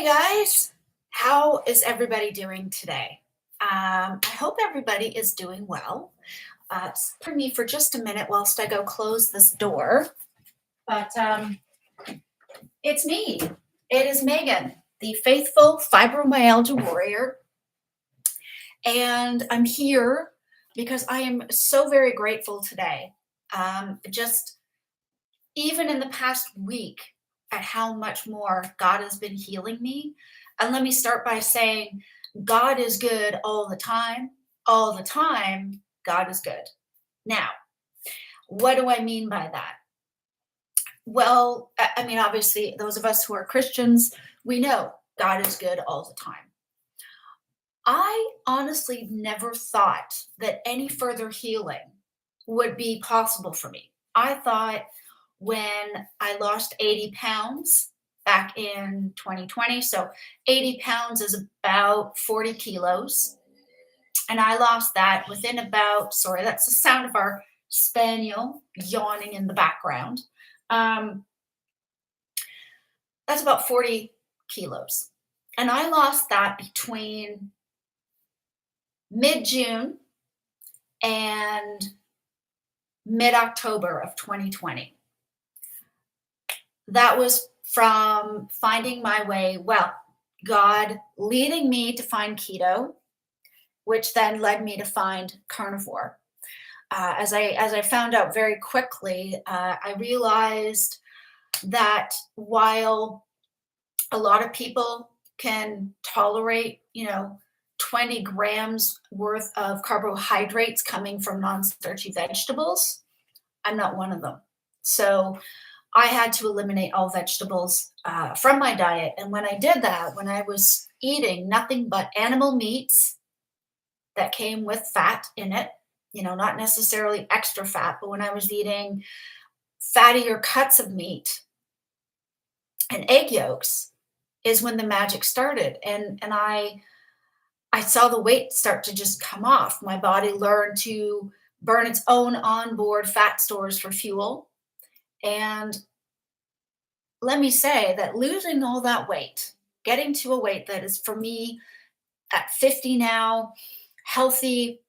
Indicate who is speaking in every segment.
Speaker 1: Hey guys, how is everybody doing today? I hope everybody is doing well. Pardon me for just a minute whilst I go close this door. But it's me. It is Megan, the faithful fibromyalgia warrior. And I'm here because I am so very grateful today. Just even in the past week, at how much more God has been healing me. And let me start by saying, God is good all the time. All the time, God is good. Now, what do I mean by that? Well, I mean, obviously, those of us who are Christians, we know God is good all the time. I honestly never thought that any further healing would be possible for me. I thought when I lost 80 pounds back in 2020, so 80 pounds is about 40 kilos. And I lost that within about, sorry, that's the sound of our spaniel yawning in the background. Um, that's about 40 kilos. And I lost that between mid-June and mid-October of 2020. That was from finding my way, well, God leading me to find keto, which then led me to find carnivore. As I found out very quickly, I realized that while a lot of people can tolerate, 20 grams worth of carbohydrates coming from non-starchy vegetables, I'm not one of them. So I had to eliminate all vegetables from my diet. And when I did that, when I was eating nothing but animal meats that came with fat in it, not necessarily extra fat, but when I was eating fattier cuts of meat and egg yolks is when the magic started. And I saw the weight start to just come off. My body learned to burn its own onboard fat stores for fuel. And let me say that losing all that weight, getting to a weight that is for me at 50 now, healthy.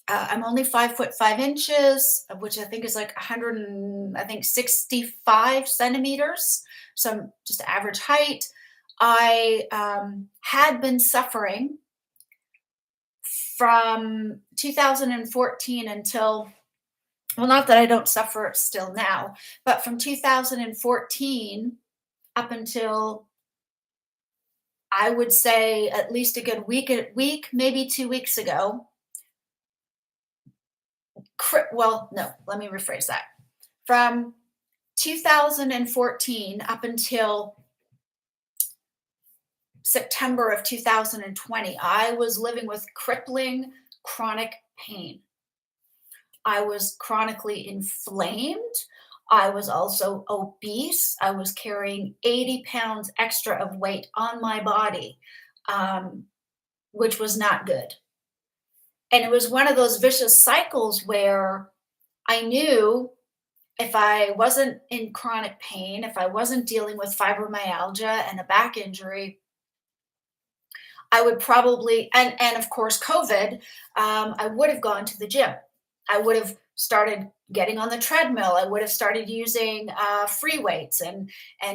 Speaker 1: I'm only 5'5", which I think is like 100 and I think 65 centimeters. So I'm just average height. I had been suffering from 2014 until, well, not that I don't suffer still now, but from 2014 up until I would say at least a good week, maybe 2 weeks ago. Well, no, let me rephrase that. From 2014 up until September of 2020, I was living with crippling chronic pain. I was chronically inflamed. I was also obese. I was carrying 80 pounds extra of weight on my body, which was not good. And it was one of those vicious cycles where I knew if I wasn't in chronic pain, if I wasn't dealing with fibromyalgia and a back injury, I would probably, and of course, COVID, I would have gone to the gym. I would have started getting on the treadmill. I would have started using free weights and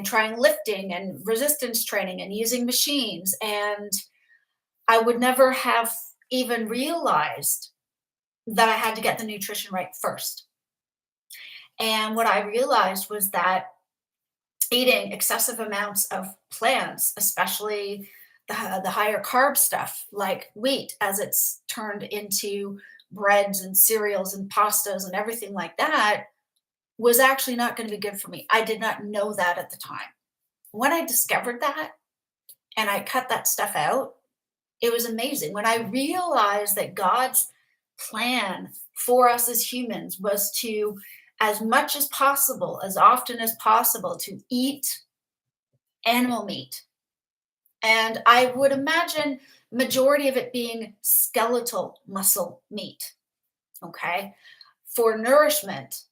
Speaker 1: trying lifting and resistance training and using machines. And I would never have even realized that I had to get the nutrition right first. And what I realized was that eating excessive amounts of plants, especially the higher carb stuff like wheat, as it's turned into breads and cereals and pastas and everything like that, was actually not going to be good for me. I did not know that at the time. When I discovered that and I cut that stuff out, it was amazing. When I realized that God's plan for us as humans was to, as much as possible, as often as possible, to eat animal meat. And I would imagine majority of it being skeletal muscle meat, okay, for nourishment.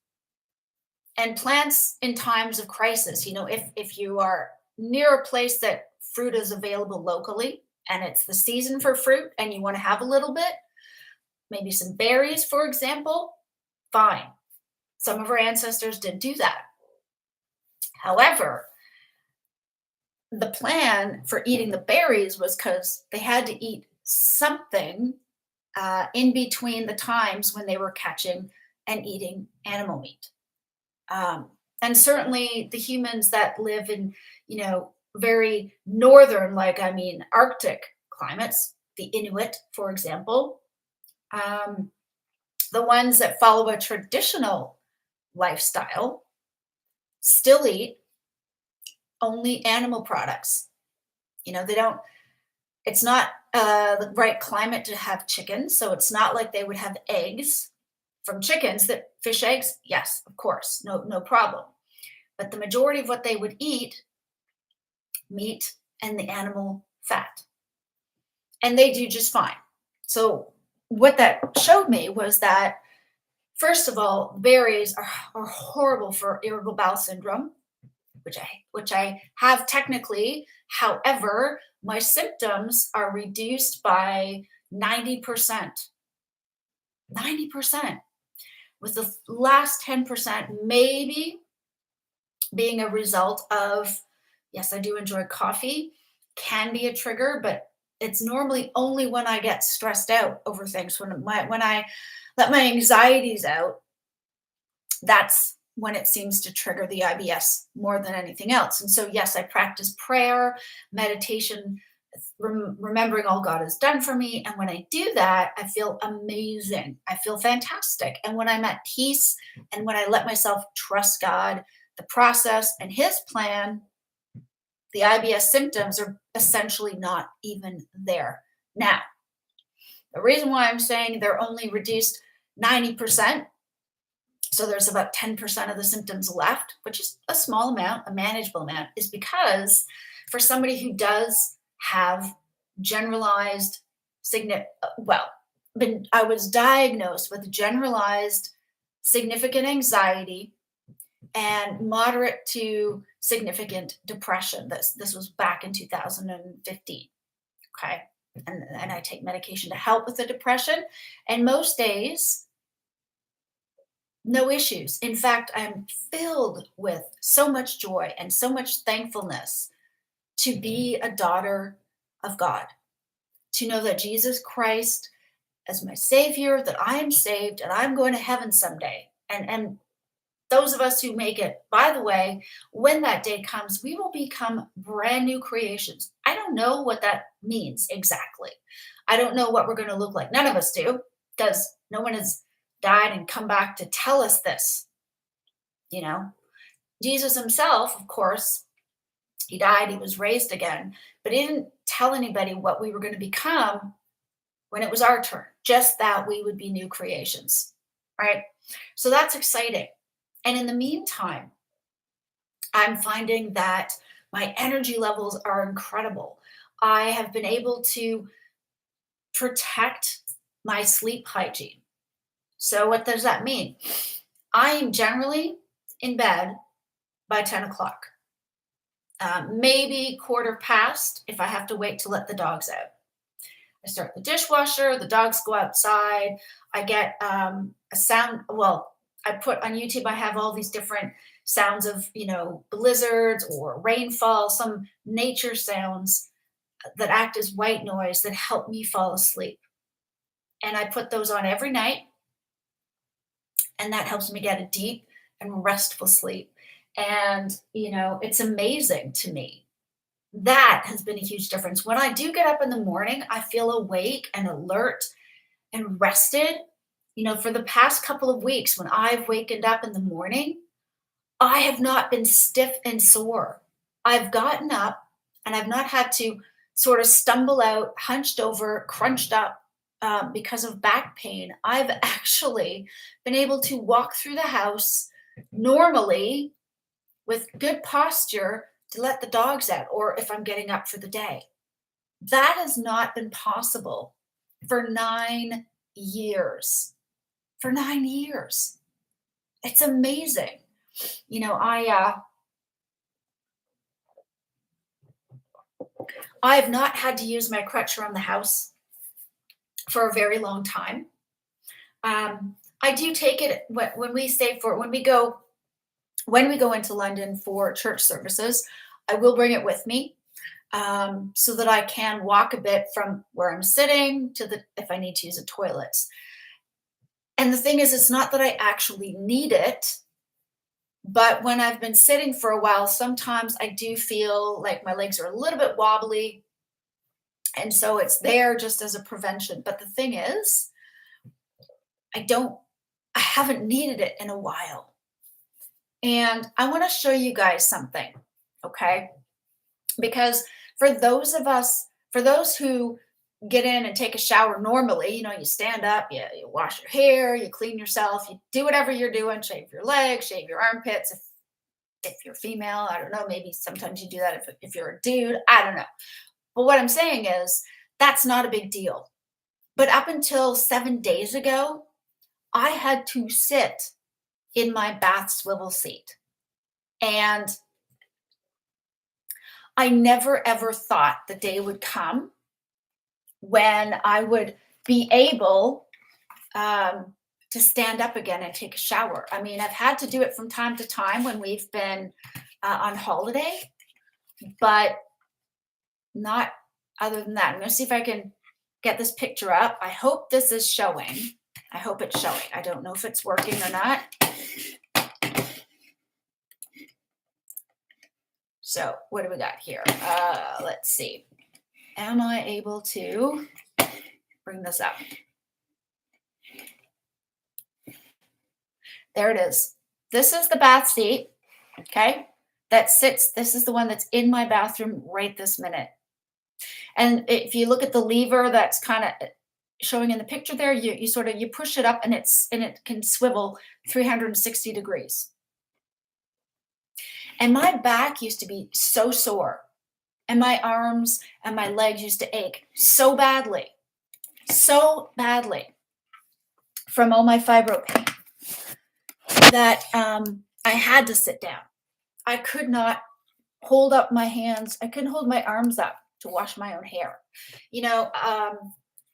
Speaker 1: And plants in times of crisis, if you are near a place that fruit is available locally and it's the season for fruit and you want to have a little bit, maybe some berries, for example, fine. Some of our ancestors did do that. However, the plan for eating the berries was because they had to eat something in between the times when they were catching and eating animal meat. Um, and certainly the humans that live in, very northern, like, I mean, Arctic climates, the Inuit, for example, um, the ones that follow a traditional lifestyle still eat only animal products. They don't, it's not the right climate to have chickens. So it's not like they would have eggs from chickens that fish eggs. Yes, of course, no problem. But the majority of what they would eat, meat and the animal fat. And they do just fine. So what that showed me was that, first of all, berries are horrible for irritable bowel syndrome, which I have technically. However, my symptoms are reduced by 90%. 90%. With the last 10% maybe being a result of, yes, I do enjoy coffee, can be a trigger, but it's normally only when I get stressed out over things, when I let my anxieties out, that's when it seems to trigger the IBS more than anything else. And so, yes, I practice prayer, meditation, remembering all God has done for me. And when I do that, I feel amazing. I feel fantastic. And when I'm at peace and when I let myself trust God, the process, and His plan, the IBS symptoms are essentially not even there. Now, the reason why I'm saying they're only reduced 90%, so there's about 10% of the symptoms left, which is a small amount, a manageable amount, is because for somebody who does have generalized I was diagnosed with generalized significant anxiety and moderate to significant depression. This was back in 2015. Okay. And I take medication to help with the depression. And most days, no issues. In fact, I'm filled with so much joy and so much thankfulness to be a daughter of God, to know that Jesus Christ as my Savior, that I am saved and I'm going to heaven someday. And those of us who make it, by the way, when that day comes, we will become brand new creations. I don't know what that means exactly. I don't know what we're going to look like. None of us do, because no one has died and come back to tell us this. Jesus himself, of course, he died, he was raised again, but he didn't tell anybody what we were going to become when it was our turn, just that we would be new creations, right? So that's exciting. And in the meantime, I'm finding that my energy levels are incredible. I have been able to protect my sleep hygiene. So what does that mean? I am generally in bed by 10 o'clock, maybe quarter past if I have to wait to let the dogs out. I start the dishwasher, the dogs go outside. I get a sound. Well, I put on YouTube, I have all these different sounds of, blizzards or rainfall, some nature sounds that act as white noise that help me fall asleep. And I put those on every night. And that helps me get a deep and restful sleep. And, it's amazing to me. That has been a huge difference. When I do get up in the morning, I feel awake and alert and rested. For the past couple of weeks, when I've wakened up in the morning, I have not been stiff and sore. I've gotten up and I've not had to sort of stumble out, hunched over, crunched up because of back pain. I've actually been able to walk through the house normally with good posture to let the dogs out, or if I'm getting up for the day. That has not been possible for 9 years. For 9 years. It's amazing. I have not had to use my crutch around the house for a very long time. I do take it when we stay for when we go into London for church services. I will bring it with me so that I can walk a bit from where I'm sitting to the if I need to use the toilets. And the thing is, it's not that I actually need it, but when I've been sitting for a while, sometimes I do feel like my legs are a little bit wobbly. And so it's there just as a prevention. But the thing is, I don't, I haven't needed it in a while. And I want to show you guys something, okay? Because for those of us, for those who get in and take a shower normally, you stand up, you wash your hair, you clean yourself, you do whatever you're doing, shave your legs, shave your armpits. If you're female, I don't know, maybe sometimes you do that if you're a dude, I don't know. But what I'm saying is that's not a big deal. But up until 7 days ago, I had to sit in my bath swivel seat. And I never ever thought the day would come when I would be able to stand up again and take a shower. I mean, I've had to do it from time to time when we've been on holiday, but not other than that. I'm going to see if I can get this picture up. I hope this is showing. I hope it's showing. I don't know if it's working or not. So what do we got here? Let's see. Am I able to bring this up? There it is. This is the bath seat, okay? This is the one that's in my bathroom right this minute. And if you look at the lever that's kind of showing in the picture there, you push it up and it can swivel 360 degrees. And my back used to be so sore, and my arms and my legs used to ache so badly from all my fibro pain that I had to sit down. I could not hold up my hands. I couldn't hold my arms up to wash my own hair.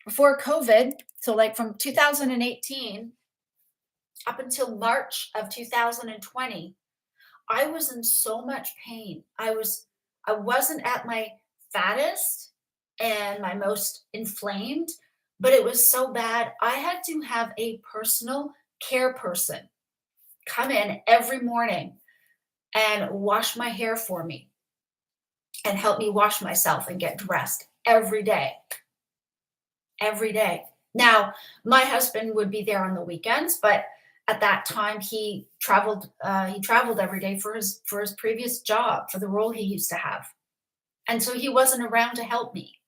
Speaker 1: Before COVID, so like from 2018 up until March of 2020, I was in so much pain. I wasn't at my fattest and my most inflamed, but it was so bad. I had to have a personal care person come in every morning and wash my hair for me and help me wash myself and get dressed every day. Every day. Now, my husband would be there on the weekends, but at that time he traveled every day for his previous job, for the role he used to have. And so he wasn't around to help me.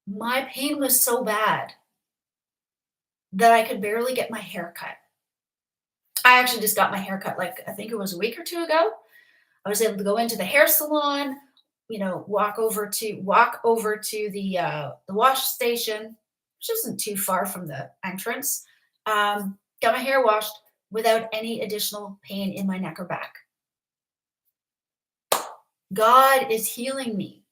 Speaker 1: My pain was so bad that I could barely get my hair cut. I actually just got my hair cut, like I think it was a week or two ago. I was able to go into the hair salon, walk over to the wash station, which isn't too far from the entrance. Got my hair washed without any additional pain in my neck or back. God is healing me.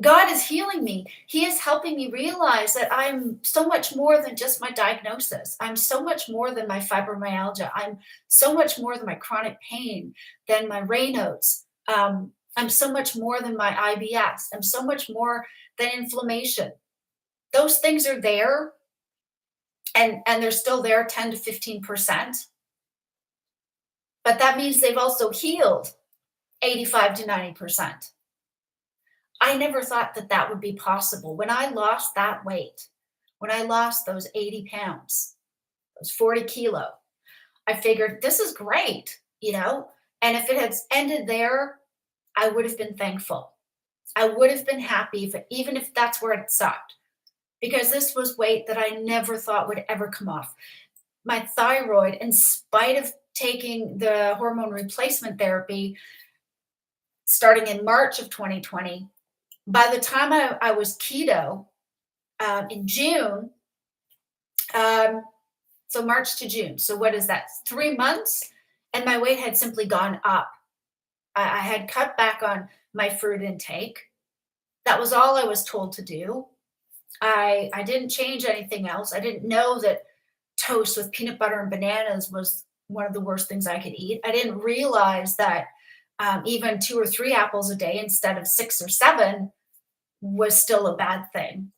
Speaker 1: God is healing me. He is helping me realize that I'm so much more than just my diagnosis. I'm so much more than my fibromyalgia. I'm so much more than my chronic pain, than my Raynaud's. I'm so much more than my IBS. I'm so much more than inflammation. Those things are there, and they're still there 10 to 15%. But that means they've also healed 85 to 90%. I never thought that would be possible. When I lost that weight, when I lost those 80 pounds, those 40 kilo, I figured this is great, and if it had ended there, I would have been thankful. I would have been happy even if that's where it stopped, because this was weight that I never thought would ever come off. My thyroid, in spite of taking the hormone replacement therapy starting in March of 2020, by the time I was keto in June, so March to June. So what is that? 3 months, and my weight had simply gone up. I had cut back on my fruit intake. That was all I was told to do. I didn't change anything else. I didn't know that toast with peanut butter and bananas was one of the worst things I could eat. I didn't realize that even 2 or 3 apples a day instead of 6 or 7 was still a bad thing.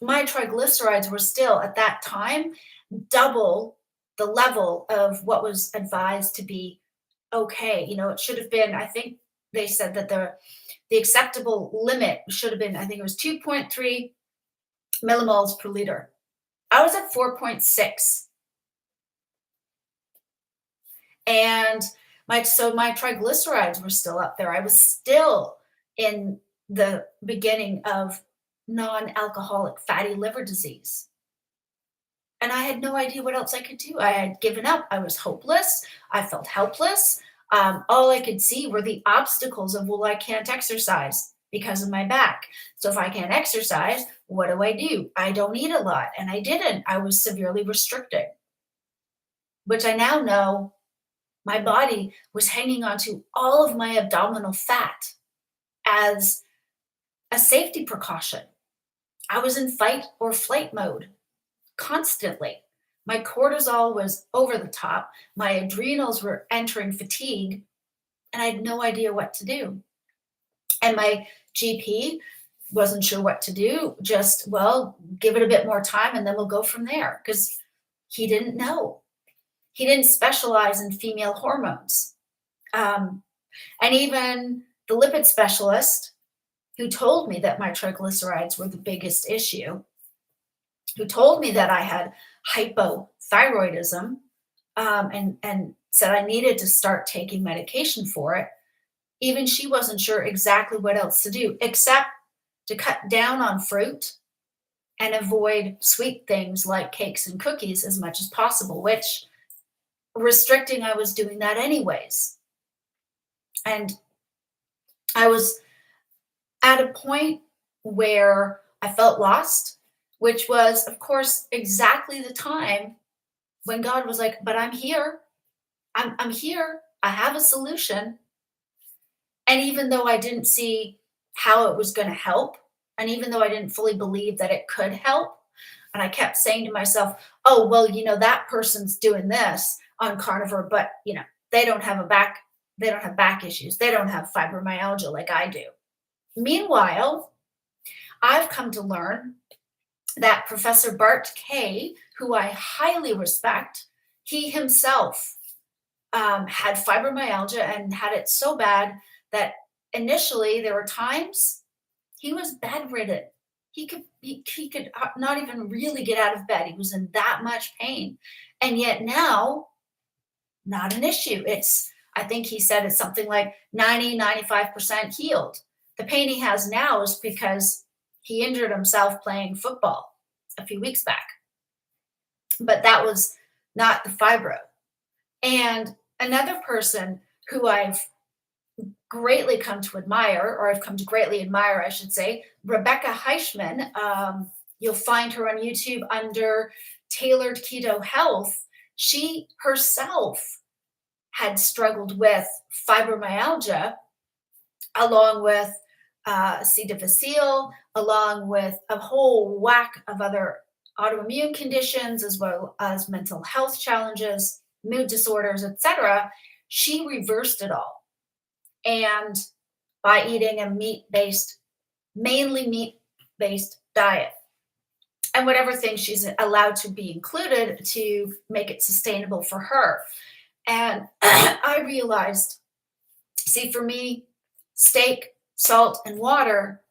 Speaker 1: My triglycerides were still at that time double the level of what was advised to be okay. It should have been, I think they said that the acceptable limit should have been, I think it was 2.3 millimoles per liter. I was at 4.6. And my triglycerides were still up there. I was still in the beginning of non-alcoholic fatty liver disease. And I had no idea what else I could do. I had given up. I was hopeless. I felt helpless. All I could see were the obstacles of, well, I can't exercise because of my back. So if I can't exercise, what do? I don't eat a lot. And I didn't. I was severely restricted, which I now know my body was hanging on to all of my abdominal fat as a safety precaution. I was in fight or flight mode constantly. My cortisol was over the top. My adrenals were entering fatigue, and I had no idea what to do. And my GP wasn't sure what to do. Just, well, give it a bit more time and then we'll go from there, because he didn't know. He didn't specialize in female hormones. And even the lipid specialist who told me that my triglycerides were the biggest issue, who told me that I had hypothyroidism, and said I needed to start taking medication for it, even she wasn't sure exactly what else to do, except to cut down on fruit and avoid sweet things like cakes and cookies as much as possible, which restricting, I was doing that anyways. And I was at a point where I felt lost, which was, of course, exactly the time when God was like, but I'm here. I'm here. I have a solution. And even though I didn't see how it was going to help, and even though I didn't fully believe that it could help, and I kept saying to myself, oh, well, that person's doing this on carnivore, but they don't have back issues. They don't have fibromyalgia like I do. Meanwhile, I've come to learn that Professor Bart Kay, who I highly respect, he himself had fibromyalgia and had it so bad that initially there were times he was bedridden. He could not even really get out of bed. He was in that much pain. And yet now, not an issue. I think he said it's something like 95% healed. The pain he has now is because he injured himself playing football a few weeks back. But that was not the fibro. And another person who I've greatly come to admire, or I've come to greatly admire, I should say, Rebecca Heichman. You'll find her on YouTube under Tailored Keto Health. She herself had struggled with fibromyalgia, along with C. difficile, along with a whole whack of other autoimmune conditions, as well as mental health challenges, mood disorders, etc. She reversed it all. And by eating a mainly meat-based diet, and whatever things she's allowed to be included to make it sustainable for her. And I realized, see, for me, steak, salt, and water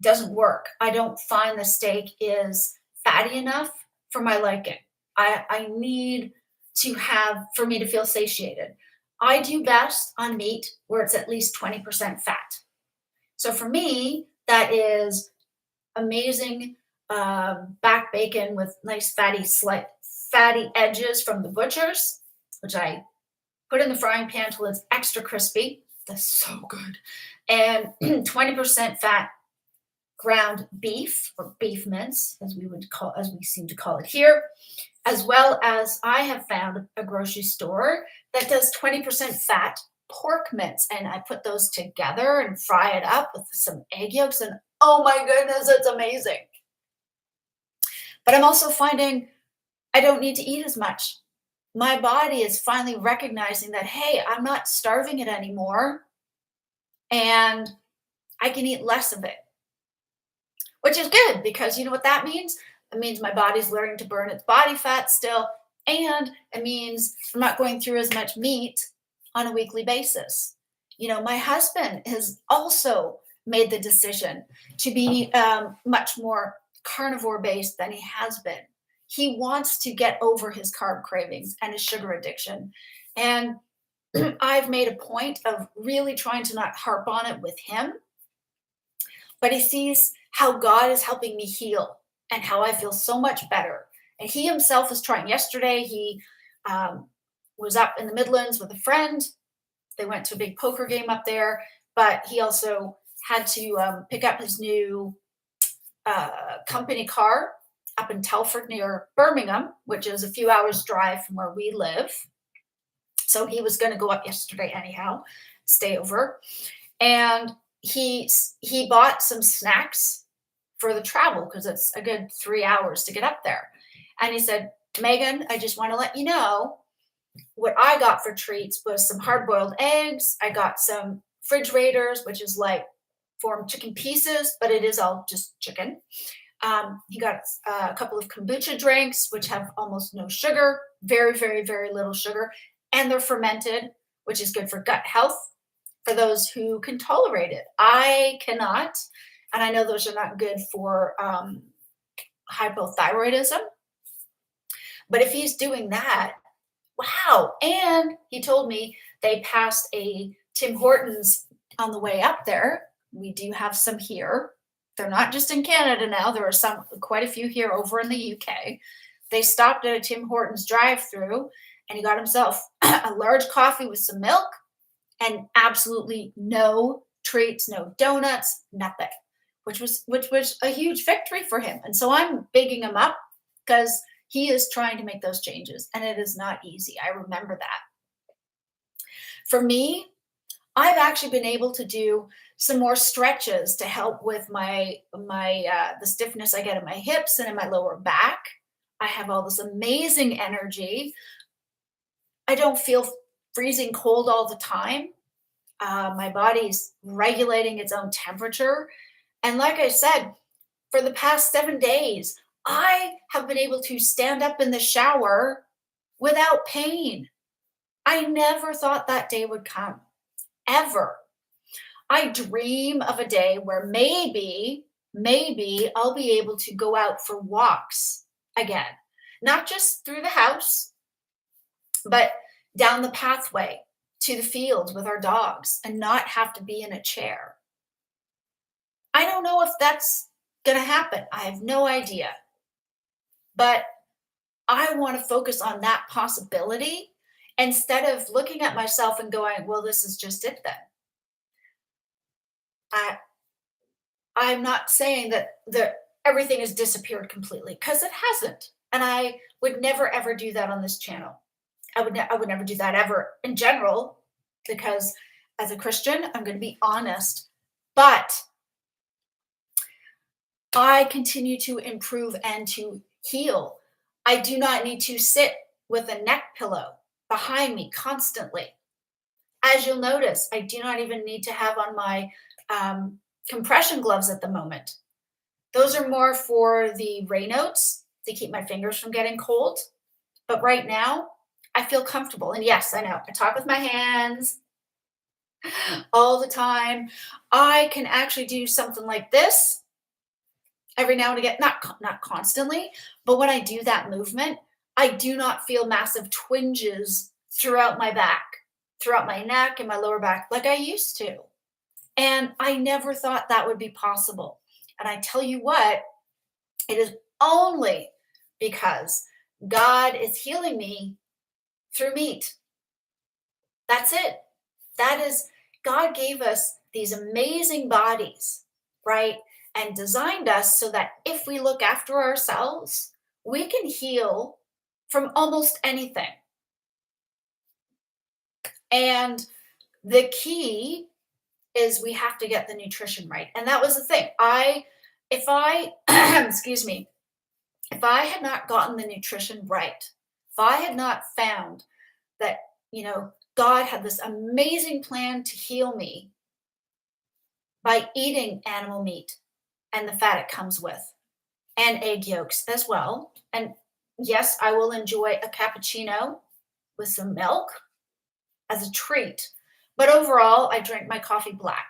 Speaker 1: doesn't work. I don't find the steak is fatty enough for my liking. I need to have, for me to feel satiated. I do best on meat where it's at least 20% fat. So for me, that is amazing back bacon with nice fatty edges from the butchers, which I put in the frying pan till it's extra crispy. That's so good. And 20% fat ground beef, or beef mince, as we seem to call it here, as well as I have found a grocery store that does 20% fat pork mince, and I put those together and fry it up with some egg yolks, and oh my goodness, it's amazing. But I'm also finding I don't need to eat as much. My body is finally recognizing that, hey, I'm not starving it anymore, and I can eat less of it, which is good because you know what that means? It means my body's learning to burn its body fat still, and it means I'm not going through as much meat on a weekly basis. You know, my husband has also made the decision to be much more carnivore based than he has been. He wants to get over his carb cravings and his sugar addiction. And I've made a point of really trying to not harp on it with him, but he sees how God is helping me heal and how I feel so much better. And he himself is trying. Yesterday, he was up in the Midlands with a friend. They went to a big poker game up there, but he also had to pick up his new company car up in Telford near Birmingham, which is a few hours drive from where we live. So he was going to go up yesterday anyhow, stay over. And he bought some snacks for the travel because it's a good 3 hours to get up there. And he said, Megan, I just want to let you know what I got for treats was some hard-boiled eggs. I got some fridge raiders, which is like formed chicken pieces, but it is all just chicken. He got a couple of kombucha drinks, which have almost no sugar, very, very, very little sugar, and they're fermented, which is good for gut health for those who can tolerate it. I cannot, and I know those are not good for hypothyroidism. But if he's doing that, wow. And he told me they passed a Tim Hortons on the way up there. We do have some here. They're not just in Canada now. There are quite a few here over in the UK. They stopped at a Tim Hortons drive-through and he got himself a large coffee with some milk and absolutely no treats, no donuts, nothing, which was a huge victory for him. And so I'm bigging him up because he is trying to make those changes and it is not easy. I remember that. For me, I've actually been able to do some more stretches to help with the stiffness I get in my hips and in my lower back. I have all this amazing energy. I don't feel freezing cold all the time. My body's regulating its own temperature. And like I said, for the past 7 days, I have been able to stand up in the shower without pain. I never thought that day would come, ever. I dream of a day where maybe I'll be able to go out for walks again, not just through the house, but down the pathway to the fields with our dogs and not have to be in a chair. I don't know if that's going to happen. I have no idea. But I want to focus on that possibility instead of looking at myself and going, well, this is just it then. I'm not saying that everything has disappeared completely because it hasn't. And I would never, ever do that on this channel. I would never do that ever in general because as a Christian, I'm going to be honest. But I continue to improve and to heal. I do not need to sit with a neck pillow behind me constantly. As you'll notice, I do not even need to have on my compression gloves at the moment. Those are more for the Raynaud's to keep my fingers from getting cold. But right now, I feel comfortable. And yes, I know, I talk with my hands all the time. I can actually do something like this every now and again, not constantly, but when I do that movement, I do not feel massive twinges throughout my back, throughout my neck and my lower back like I used to. And I never thought that would be possible. And I tell you what, it is only because God is healing me through meat. That's it. That is, God gave us these amazing bodies, right? And designed us so that if we look after ourselves, we can heal from almost anything. And The key is we have to get the nutrition right. And that was the thing. If I, excuse me, if I had not gotten the nutrition right, if I had not found that, God had this amazing plan to heal me by eating animal meat and the fat it comes with, and egg yolks as well. And yes, I will enjoy a cappuccino with some milk as a treat. But overall, I drink my coffee black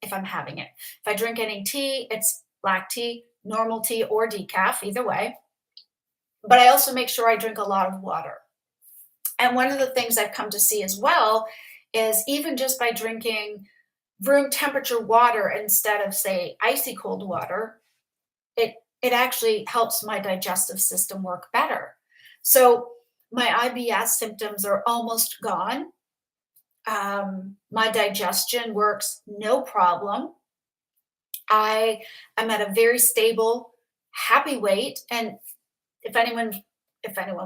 Speaker 1: if I'm having it. If I drink any tea, it's black tea, normal tea, or decaf, either way. But I also make sure I drink a lot of water. And one of the things I've come to see as well is even just by drinking room temperature water instead of, say, icy cold water, it actually helps my digestive system work better. So my IBS symptoms are almost gone. My digestion works no problem. I am at a very stable, happy weight. And if anyone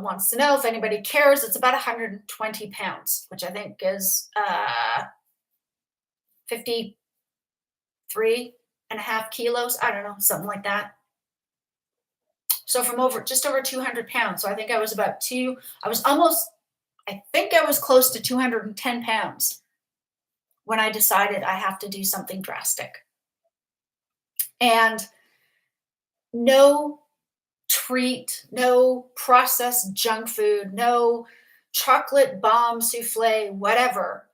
Speaker 1: wants to know, if anybody cares, it's about 120 pounds, which I think is 53 and a half kilos. I don't know, something like that. So from just over 200 pounds. So I think I was I think I was close to 210 pounds when I decided I have to do something drastic. And no treat, no processed junk food, no chocolate bomb souffle, whatever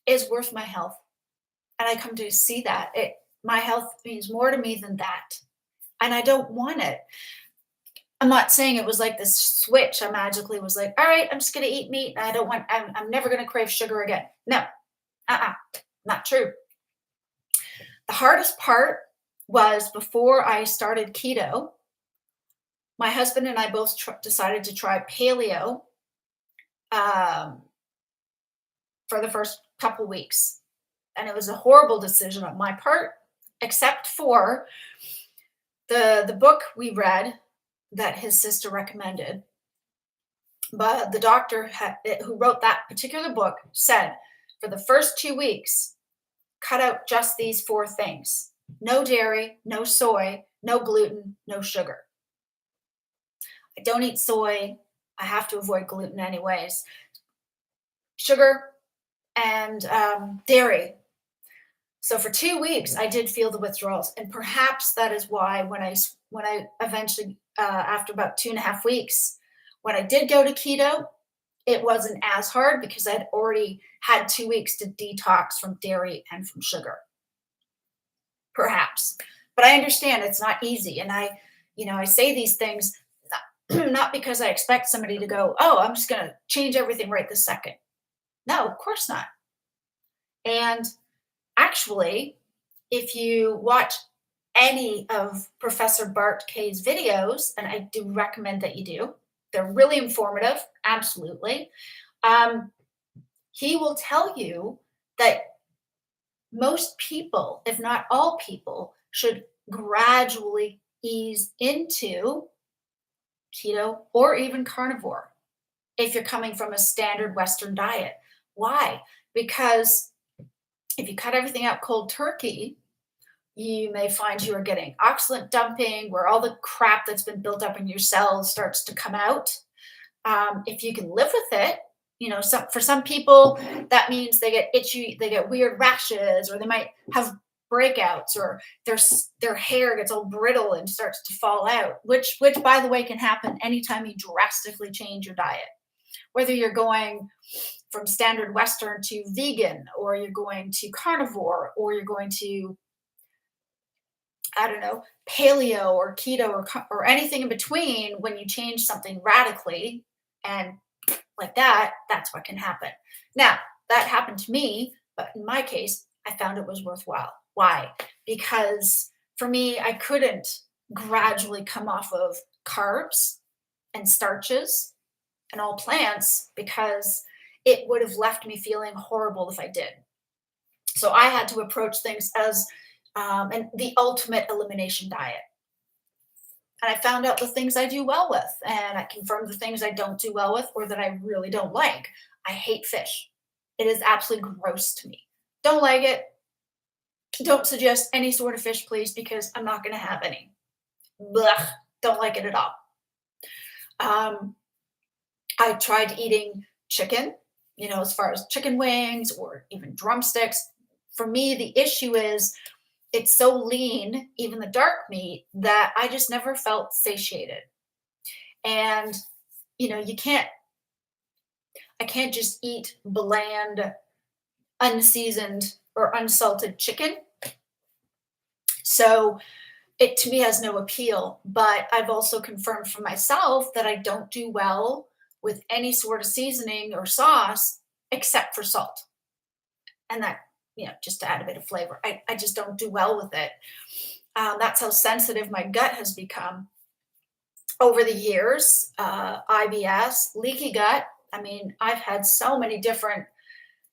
Speaker 1: is worth my health. And I come to see that my health means more to me than that. And I don't want it. I'm not saying it was like this switch. I magically was like, all right, I'm just going to eat meat. And I'm never going to crave sugar again. No, not true. The hardest part was before I started keto, my husband and I both decided to try paleo for the first couple weeks. And it was a horrible decision on my part, except for the book we read that his sister recommended. But the doctor who wrote that particular book said, for the first 2 weeks, cut out just these 4 things: no dairy, no soy, no gluten, no sugar. I don't eat soy. I have to avoid gluten anyways. Sugar and dairy. So for 2 weeks, I did feel the withdrawals, and perhaps that is why when I eventually, after about 2.5 weeks, when I did go to keto, it wasn't as hard because I'd already had 2 weeks to detox from dairy and from sugar. Perhaps, but I understand it's not easy, and I say these things not because I expect somebody to go, oh, I'm just going to change everything right this second. No, of course not. And actually, if you watch any of Professor Bart Kay's videos, and I do recommend that you do, they're really informative, absolutely. He will tell you that most people, if not all people, should gradually ease into keto or even carnivore if you're coming from a standard Western diet. Why? Because if you cut everything out cold turkey, you may find you are getting oxalate dumping, where all the crap that's been built up in your cells starts to come out. If you can live with it, for some people, that means they get itchy, they get weird rashes, or they might have breakouts, or their hair gets all brittle and starts to fall out, which by the way can happen anytime you drastically change your diet. Whether you're going from standard Western to vegan, or you're going to carnivore, or you're going to, I don't know, paleo or keto or anything in between, when you change something radically and like that, that's what can happen. Now, that happened to me, but in my case, I found it was worthwhile. Why? Because for me, I couldn't gradually come off of carbs and starches and all plants because it would have left me feeling horrible if I did. So I had to approach things as the ultimate elimination diet. And I found out the things I do well with, and I confirmed the things I don't do well with or that I really don't like. I hate fish. It is absolutely gross to me. Don't like it. Don't suggest any sort of fish, please, because I'm not going to have any. Blech, don't like it at all. Um, I tried eating chicken, as far as chicken wings or even drumsticks. For me, the issue is it's so lean, even the dark meat, that I just never felt satiated. And, you can't, I can't just eat bland, unseasoned or unsalted chicken. So it to me has no appeal. But I've also confirmed for myself that I don't do well with any sort of seasoning or sauce except for salt. And that, just to add a bit of flavor. I just don't do well with it. That's how sensitive my gut has become over the years. IBS, leaky gut. I mean, I've had so many different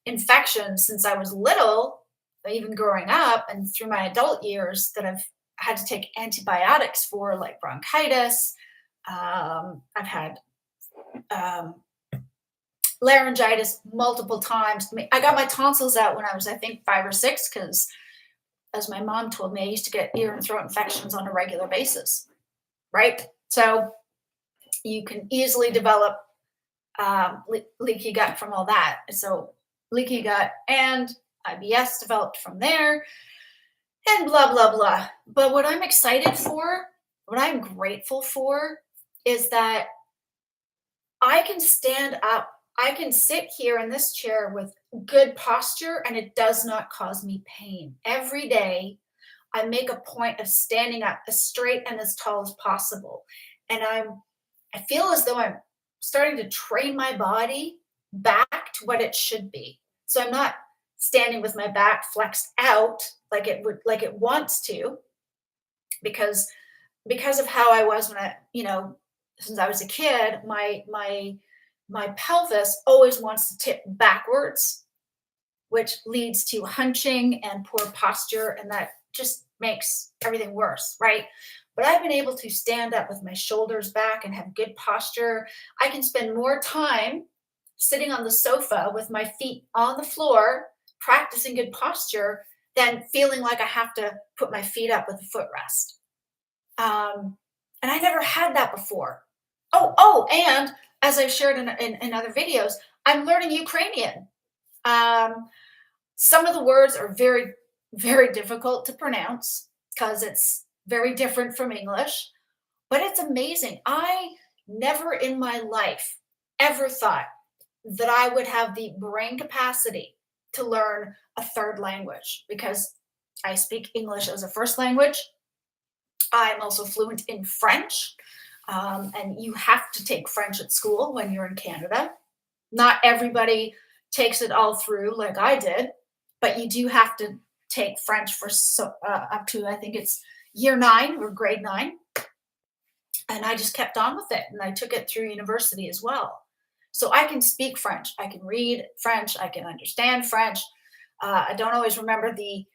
Speaker 1: infections since I was little, even growing up and through my adult years, that I've had to take antibiotics for, like bronchitis. I've had um, laryngitis multiple times. I mean, I got my tonsils out when I was, I think, 5 or 6, because, as my mom told me, I used to get ear and throat infections on a regular basis, right? So you can easily develop leaky gut from all that. So leaky gut and IBS developed from there, and blah, blah, blah. But what I'm excited for, what I'm grateful for, is that I can stand up. I can sit here in this chair with good posture and it does not cause me pain. Every day, I make a point of standing up as straight and as tall as possible. And I feel as though I'm starting to train my body back to what it should be. So I'm not standing with my back flexed out like it wants to, because of how I was when since I was a kid, my pelvis always wants to tip backwards, which leads to hunching and poor posture, and that just makes everything worse, right? But I've been able to stand up with my shoulders back and have good posture. I can spend more time sitting on the sofa with my feet on the floor, practicing good posture, than feeling like I have to put my feet up with a footrest. And I never had that before. And as I've shared in other videos, I'm learning Ukrainian. Some of the words are very, very difficult to pronounce because it's very different from English, but it's amazing. I never in my life ever thought that I would have the brain capacity to learn a third language, because I speak English as a first language. I'm also fluent in French, and you have to take French at school when you're in Canada. Not everybody takes it all through like I did, but you do have to take French for up to, I think it's year 9 or grade 9. And I just kept on with it, and I took it through university as well. So I can speak French, I can read French, I can understand French. I don't always remember the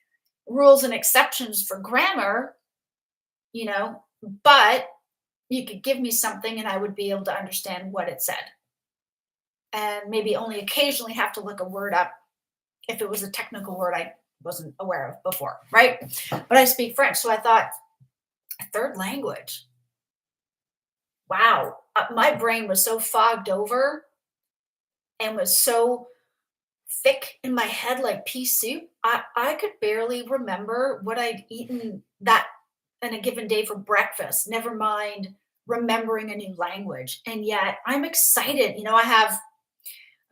Speaker 1: rules and exceptions for grammar, but you could give me something and I would be able to understand what it said. And maybe only occasionally have to look a word up if it was a technical word I wasn't aware of before, right? But I speak French. So I thought, a third language. Wow. My brain was so fogged over and was so thick in my head like pea soup. I could barely remember what I'd eaten that in a given day for breakfast, never mind remembering a new language. And yet I'm excited. I have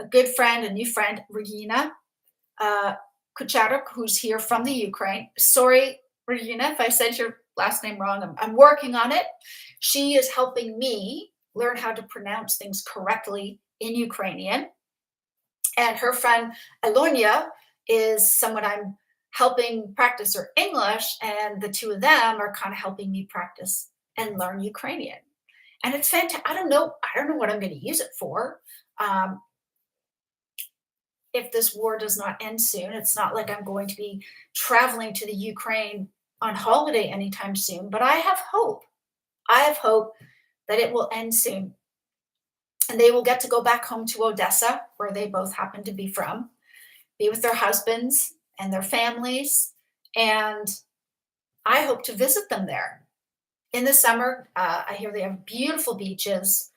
Speaker 1: a good friend, a new friend, Regina Kucharuk, who's here from the Ukraine. Sorry, Regina, if I said your last name wrong. I'm working on it. She is helping me learn how to pronounce things correctly in Ukrainian. And her friend Alonia is someone I'm helping practice her English, and the two of them are kind of helping me practice and learn Ukrainian. And it's fantastic. I don't know what I'm going to use it for. If this war does not end soon, it's not like I'm going to be traveling to the Ukraine on holiday anytime soon, but I have hope. I have hope that it will end soon and they will get to go back home to Odessa, where they both happen to be from. be with their husbands and their families. And I hope to visit them there. In the summer, I hear they have beautiful beaches,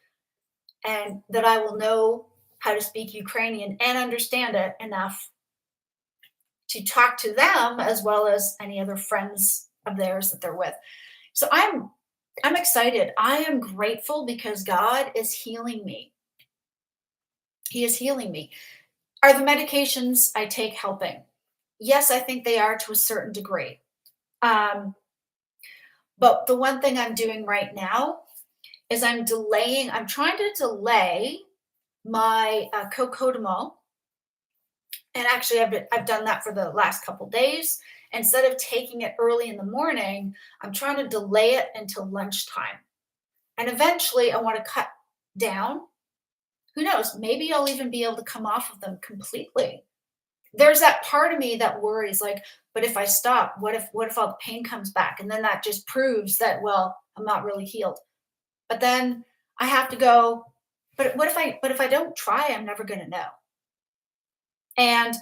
Speaker 1: and that I will know how to speak Ukrainian and understand it enough to talk to them as well as any other friends of theirs that they're with. So I'm excited. I am grateful because God is healing me. He is healing me. Are the medications I take helping? Yes, I think they are to a certain degree. Um, but the one thing I'm doing right now is I'm trying to delay my cocodamol. And actually, I've done that for the last couple days. Instead of taking it early in the morning, I'm trying to delay it until lunchtime. And eventually, I want to cut down. Who knows? Maybe I'll even be able to come off of them completely. There's that part of me that worries, like, but if I stop, what if all the pain comes back? And then that just proves that, well, I'm not really healed. But then I have to go, but if I don't try, I'm never gonna know. And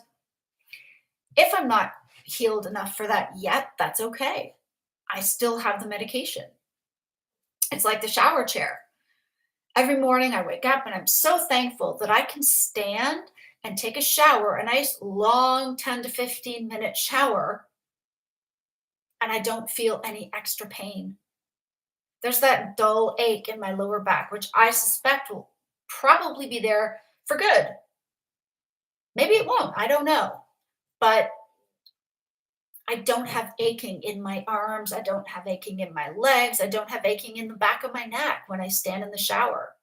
Speaker 1: if I'm not healed enough for that yet, that's okay. I still have the medication. It's like the shower chair. Every morning I wake up and I'm so thankful that I can stand and take a shower, a nice long 10 to 15-minute shower, and I don't feel any extra pain. There's that dull ache in my lower back, which I suspect will probably be there for good. Maybe it won't, I don't know. But I don't have aching in my arms. I don't have aching in my legs. I don't have aching in the back of my neck when I stand in the shower.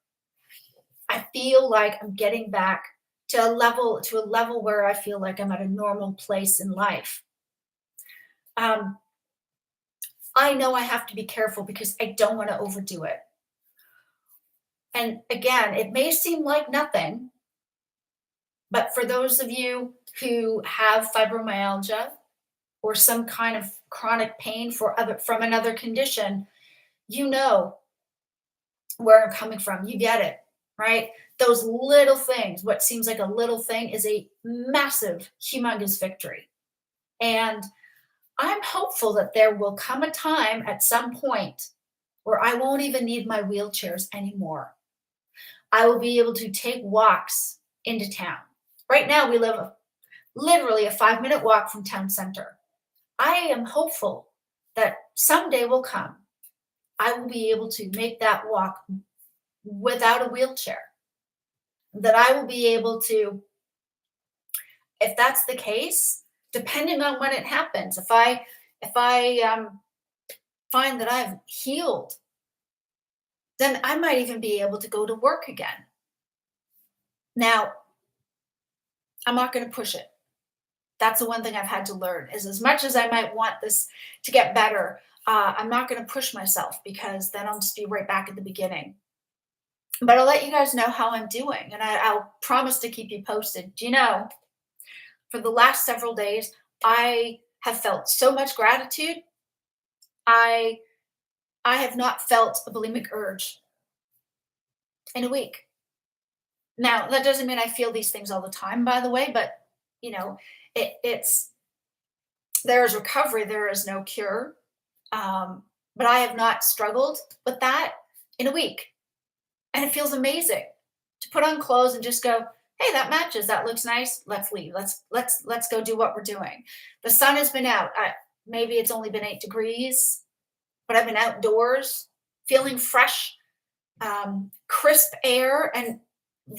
Speaker 1: I feel like I'm getting back to a level where I feel like I'm at a normal place in life. Um, I know I have to be careful because I don't want to overdo it. And again, it may seem like nothing, but for those of you who have fibromyalgia or some kind of chronic pain from another condition, you know where I'm coming from. You get it, right? Those little things, what seems like a little thing is a massive, humongous victory. And I'm hopeful that there will come a time at some point where I won't even need my wheelchairs anymore. I will be able to take walks into town. Right now, we live literally a 5-minute walk from town center. I am hopeful that someday will come. I will be able to make that walk without a wheelchair. That I will be able to, if that's the case, depending on when it happens, if I find that I've healed, then I might even be able to go to work again. Now, I'm not going to push it. That's the one thing I've had to learn is as much as I might want this to get better, I'm not going to push myself because then I'll just be right back at the beginning. But I'll let you guys know how I'm doing, and I'll promise to keep you posted. Do you know, for the last several days, I have felt so much gratitude. I I have not felt a bulimic urge in a week. Now, that doesn't mean I feel these things all the time, by the way, but you know, it's there is recovery, there is no cure. But I have not struggled with that in a week. And it feels amazing to put on clothes and just go, hey, that matches. That looks nice. Let's leave. Let's go do what we're doing. The sun has been out. Maybe it's only been 8 degrees, but I've been outdoors, feeling fresh, crisp air, and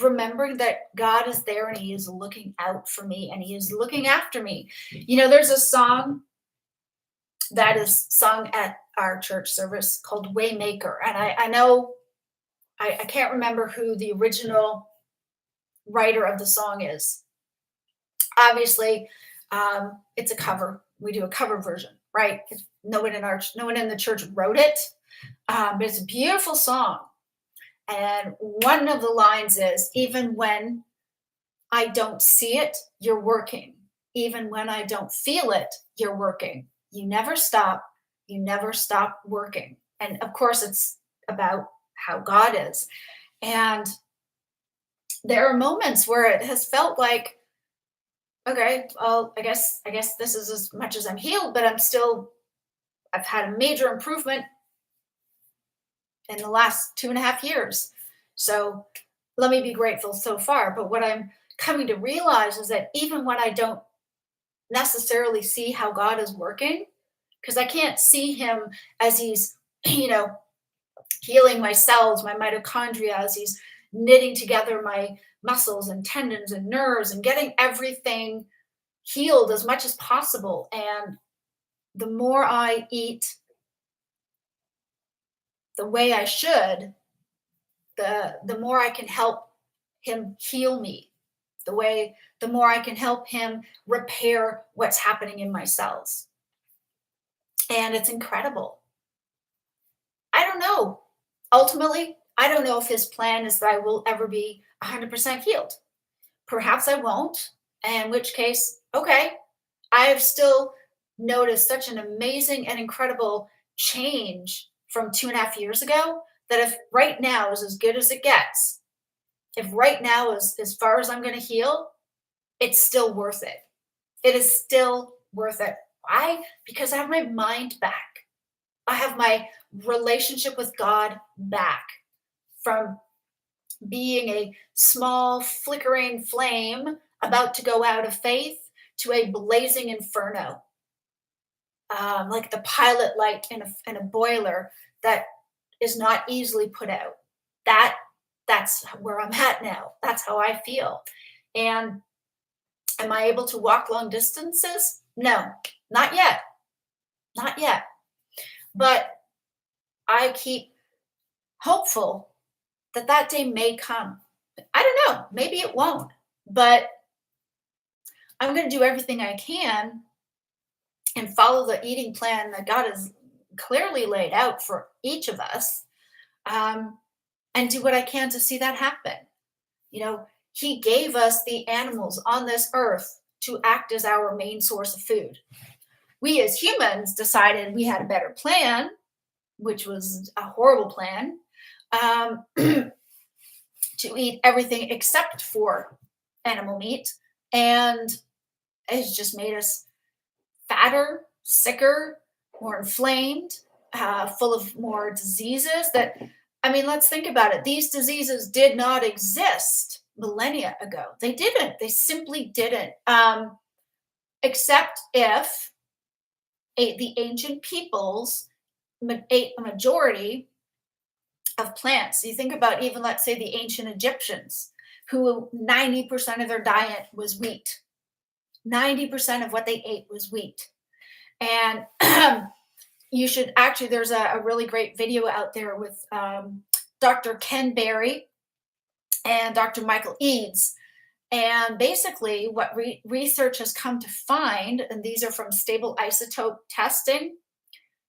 Speaker 1: remembering that God is there and He is looking out for me and He is looking after me. You know, there's a song that is sung at our church service called Waymaker, and I know I can't remember who the original writer of the song is. Obviously, it's a cover. We do a cover version, right? No one in the church wrote it, but it's a beautiful song. And one of the lines is, even when I don't see it, you're working. Even when I don't feel it, you're working. You never stop. You never stop working. And of course, it's about how God is. And there are moments where it has felt like, okay, well, I guess this is as much as I'm healed, but I've had a major improvement in the last 2.5 years. So let me be grateful so far. But what I'm coming to realize is that even when I don't necessarily see how God is working, because I can't see him as he's, you know, healing my cells, my mitochondria, as he's knitting together my muscles and tendons and nerves and getting everything healed as much as possible. And the more I eat the way I should, the more I can help him heal me. The more I can help him repair what's happening in my cells. And it's incredible. I don't know. Ultimately, I don't know if his plan is that I will ever be 100% healed. Perhaps I won't, in which case, okay, I have still noticed such an amazing and incredible change from 2.5 years ago that if right now is as good as it gets, if right now is as far as I'm going to heal, it's still worth it. It is still worth it. Why? Because I have my mind back. I have my relationship with God back from being a small flickering flame about to go out of faith to a blazing inferno, like the pilot light in a boiler that is not easily put out. That that's where I'm at now. That's how I feel. And am I able to walk long distances? No, not yet. Not yet. But I keep hopeful that that day may come. I don't know. Maybe it won't. But I'm going to do everything I can and follow the eating plan that God has clearly laid out for each of us, um, and do what I can to see that happen. You know, He gave us the animals on this earth to act as our main source of food. We as humans decided we had a better plan, which was a horrible plan, to eat everything except for animal meat. And it's just made us fatter, sicker, more inflamed, full of more diseases that, I mean, let's think about it. These diseases did not exist millennia ago. They didn't. They simply didn't. Except if the ancient peoples ate a majority of plants. You think about even, let's say, the ancient Egyptians, who 90% of their diet was wheat. 90% of what they ate was wheat. And you should actually, there's a really great video out there with Dr. Ken Berry and Dr. Michael Eads. And basically, what research has come to find, and these are from stable isotope testing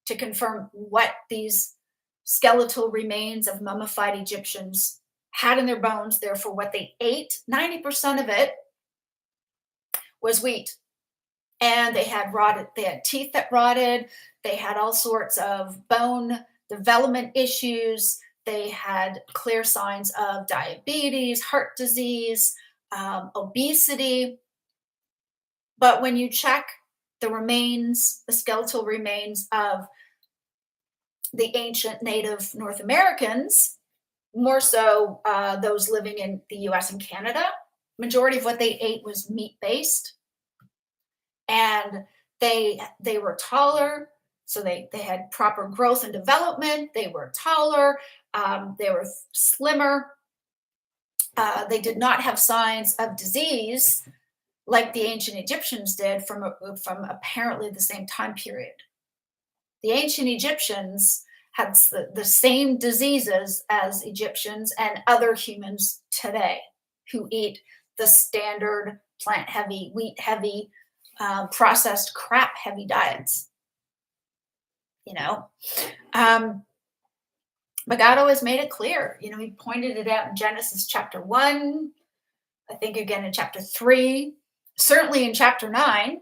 Speaker 1: to confirm what these skeletal remains of mummified Egyptians had in their bones, therefore, what they ate, 90% of it was wheat. And they had teeth that rotted, they had all sorts of bone development issues, they had clear signs of diabetes, heart disease, obesity. But when you check the skeletal remains of the ancient native North Americans, more so those living in the US and Canada, majority of what they ate was meat based. And they were taller, so they had proper growth and development. They were taller, they were slimmer. They did not have signs of disease like the ancient Egyptians did from apparently the same time period. The ancient Egyptians had the same diseases as Egyptians and other humans today who eat the standard plant heavy, wheat heavy, processed crap heavy diets, you know. But God always made it clear. He pointed it out in Genesis chapter 1, I think again in chapter 3, certainly in chapter 9.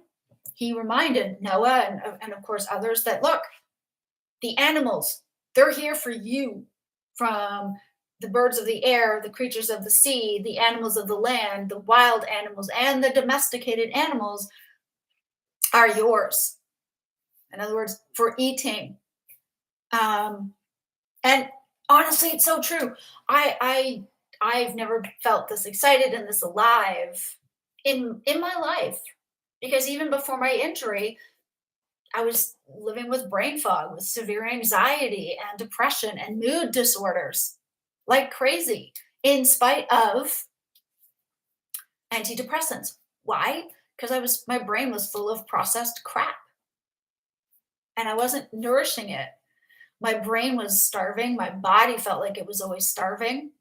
Speaker 1: He reminded Noah and of course others that, look, the animals, they're here for you from the birds of the air, the creatures of the sea, the animals of the land, the wild animals, and the domesticated animals are yours. In other words, for eating. Um, and honestly, it's so true. I've never felt this excited and this alive in my life, because even before my injury, I was living with brain fog, with severe anxiety and depression and mood disorders like crazy, in spite of antidepressants. Why? Because my brain was full of processed crap and I wasn't nourishing it. My brain was starving. My body felt like it was always starving.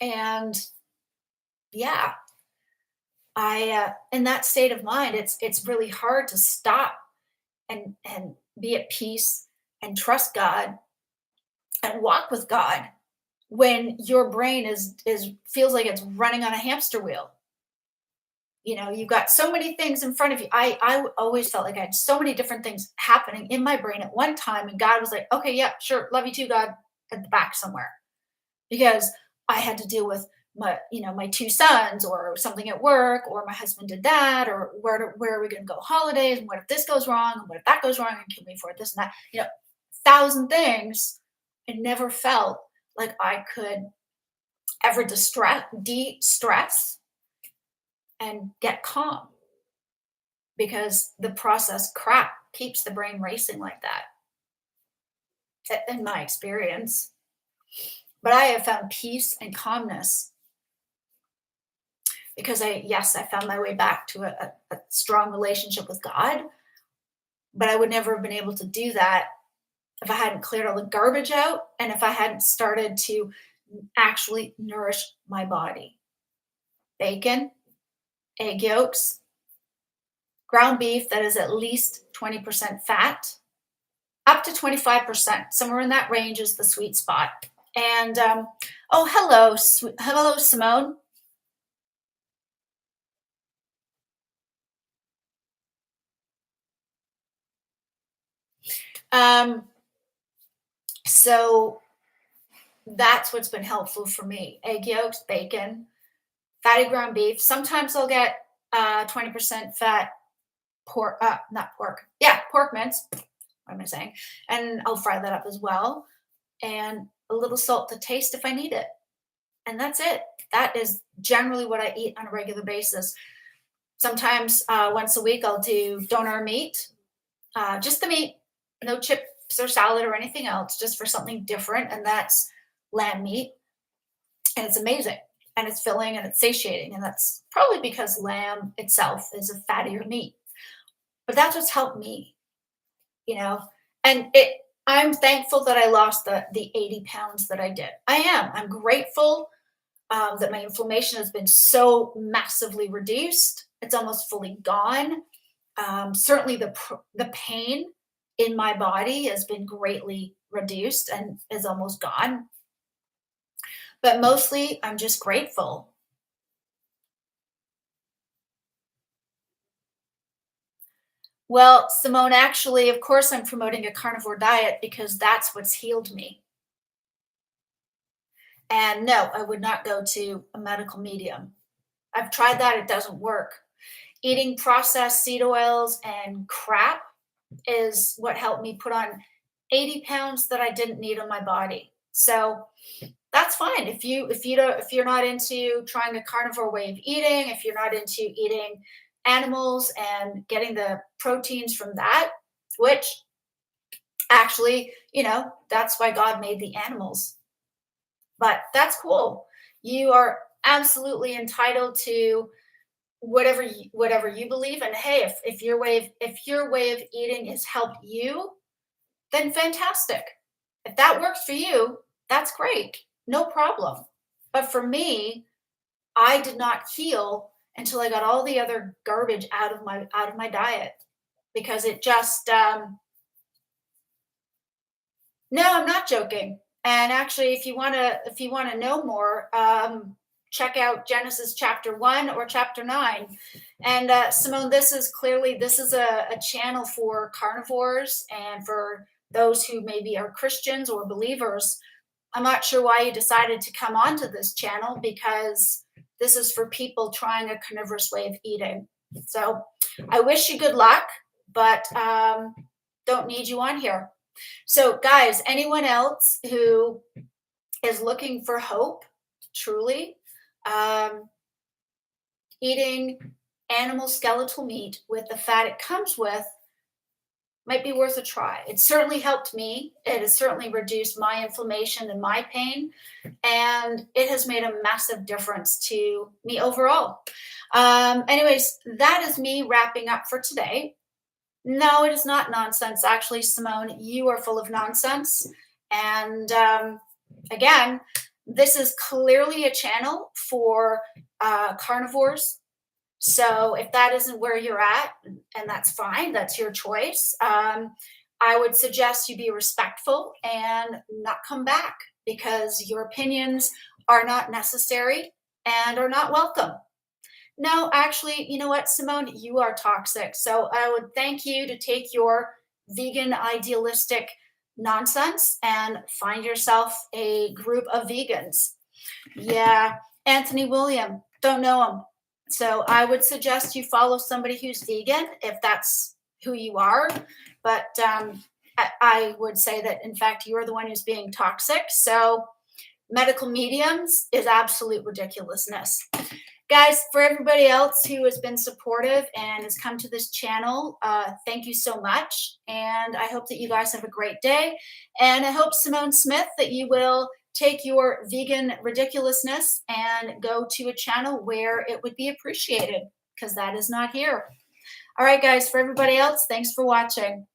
Speaker 1: And yeah, in that state of mind, it's really hard to stop and be at peace and trust God and walk with God when your brain is feels like it's running on a hamster wheel. You know, you've got so many things in front of you. I always felt like I had so many different things happening in my brain at one time, and God was like, "Okay, yeah, sure, love you too, God," at the back somewhere, because I had to deal with my two sons, or something at work, or my husband did that, or where are we going to go holidays, and what if this goes wrong, and what if that goes wrong, and can we afford this and that? Thousand things. I never felt like I could ever de-stress and get calm, because the processed crap keeps the brain racing like that, in my experience. But I have found peace and calmness because I found my way back to a strong relationship with God. But I would never have been able to do that if I hadn't cleared all the garbage out and if I hadn't started to actually nourish my body. Bacon, egg yolks, ground beef that is at least 20% fat, up to 25%. Somewhere in that range is the sweet spot. And oh, hello, Simone. Um, so that's what's been helpful for me: egg yolks, bacon, fatty ground beef. Sometimes I'll get 20% fat pork, not pork, yeah, pork mince. What am I saying? And I'll fry that up as well, and a little salt to taste if I need it. And that's it. That is generally what I eat on a regular basis. Sometimes once a week I'll do doner meat, just the meat, no chips or salad or anything else, just for something different. And that's lamb meat. And it's amazing. And it's filling and it's satiating. And that's probably because lamb itself is a fattier meat. But that's what's helped me, you know. And I'm thankful that I lost the 80 pounds that I did. I am. I'm grateful that my inflammation has been so massively reduced. It's almost fully gone. Certainly the pain in my body has been greatly reduced and is almost gone. But mostly, I'm just grateful. Well, Simone, actually, of course, I'm promoting a carnivore diet because that's what's healed me. And no, I would not go to a medical medium. I've tried that, it doesn't work. Eating processed seed oils and crap is what helped me put on 80 pounds that I didn't need on my body. So that's fine. If you're not into trying a carnivore way of eating, if you're not into eating animals and getting the proteins from that, which actually, that's why God made the animals. But that's cool. You are absolutely entitled to whatever you believe. And hey, if your way of eating has helped you, then fantastic. If that works for you, that's great. No problem. But for me, I did not heal until I got all the other garbage out of my diet, because it just no, I'm not joking. And actually, if you want to know more, check out Genesis chapter 1 or chapter 9. And Simone, this is a channel for carnivores and for those who maybe are Christians or believers. I'm not sure why you decided to come onto this channel, because this is for people trying a carnivorous way of eating. So I wish you good luck, but don't need you on here. So guys, anyone else who is looking for hope, truly, um, eating animal skeletal meat with the fat it comes with might be worth a try. It certainly helped me. It has certainly reduced my inflammation and my pain, and it has made a massive difference to me overall. Anyways, that is me wrapping up for today. No, it is not nonsense. Actually, Simone, you are full of nonsense. And again, this is clearly a channel for carnivores. So if that isn't where you're at, and that's fine, that's your choice. I would suggest you be respectful and not come back, because your opinions are not necessary and are not welcome. No, actually, you know what, Simone, you are toxic. So I would thank you to take your vegan idealistic nonsense and find yourself a group of vegans. Yeah, Anthony William, don't know him. So I would suggest you follow somebody who's vegan if that's who you are. But I would say that, in fact, you're the one who's being toxic. So medical mediums is absolute ridiculousness. Guys, for everybody else who has been supportive and has come to this channel, thank you so much. And I hope that you guys have a great day. And I hope, Simone Smith, that you will take your vegan ridiculousness and go to a channel where it would be appreciated, because that is not here. All right, guys, for everybody else, thanks for watching.